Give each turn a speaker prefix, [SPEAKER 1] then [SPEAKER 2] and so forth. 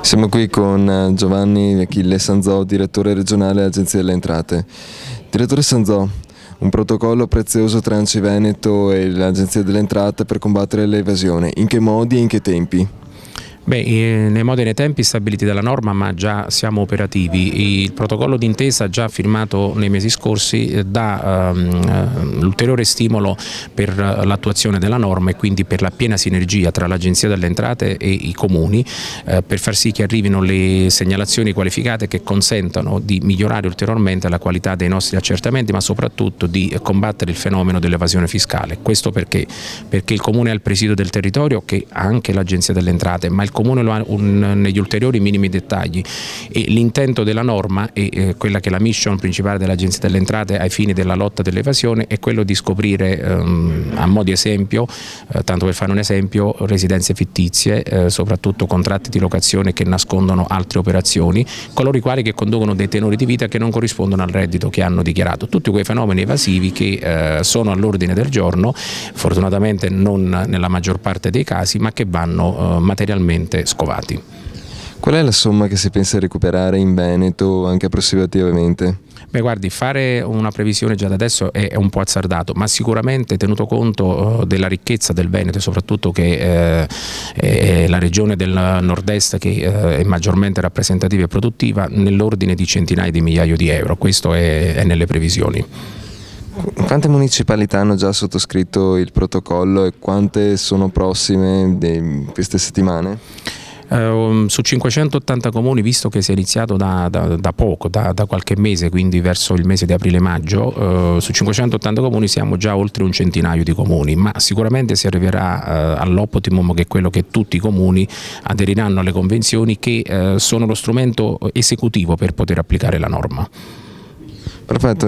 [SPEAKER 1] Siamo qui con Giovanni Achille Sanzò, direttore regionale Agenzia delle Entrate. Direttore Sanzò, un protocollo prezioso tra ANCI Veneto e l'Agenzia delle Entrate per combattere l'evasione. In che modi e in che tempi?
[SPEAKER 2] Nei modi e nei tempi stabiliti dalla norma, ma già siamo operativi. Il protocollo d'intesa già firmato nei mesi scorsi dà l'ulteriore stimolo per l'attuazione della norma e quindi per la piena sinergia tra l'Agenzia delle Entrate e i comuni per far sì che arrivino le segnalazioni qualificate che consentano di migliorare ulteriormente la qualità dei nostri accertamenti, ma soprattutto di combattere il fenomeno dell'evasione fiscale. Questo perché il Comune ha il presidio del territorio, che ha anche l'Agenzia delle Entrate, ma il Comune lo ha negli ulteriori minimi dettagli, e l'intento della norma e quella che è la mission principale dell'Agenzia delle Entrate ai fini della lotta dell'evasione è quello di scoprire, a mo' di esempio, tanto per fare un esempio, residenze fittizie, soprattutto contratti di locazione che nascondono altre operazioni, coloro i quali che conducono dei tenori di vita che non corrispondono al reddito che hanno dichiarato, tutti quei fenomeni evasivi che sono all'ordine del giorno, fortunatamente non nella maggior parte dei casi, ma che vanno materialmente scovati.
[SPEAKER 1] Qual è la somma che si pensa recuperare in Veneto anche approssimativamente?
[SPEAKER 2] Guardi, fare una previsione già da adesso è un po' azzardato, ma sicuramente, tenuto conto della ricchezza del Veneto e soprattutto che è la regione del nord-est che è maggiormente rappresentativa e produttiva, nell'ordine di centinaia di migliaia di euro. Questo è nelle previsioni.
[SPEAKER 1] Quante municipalità hanno già sottoscritto il protocollo e quante sono prossime queste settimane?
[SPEAKER 2] Su 580 comuni, visto che si è iniziato da poco, da qualche mese, quindi verso il mese di aprile-maggio, su 580 comuni siamo già oltre un centinaio di comuni, ma sicuramente si arriverà all'optimum, che è quello che tutti i comuni aderiranno alle convenzioni che sono lo strumento esecutivo per poter applicare la norma.
[SPEAKER 1] Perfetto.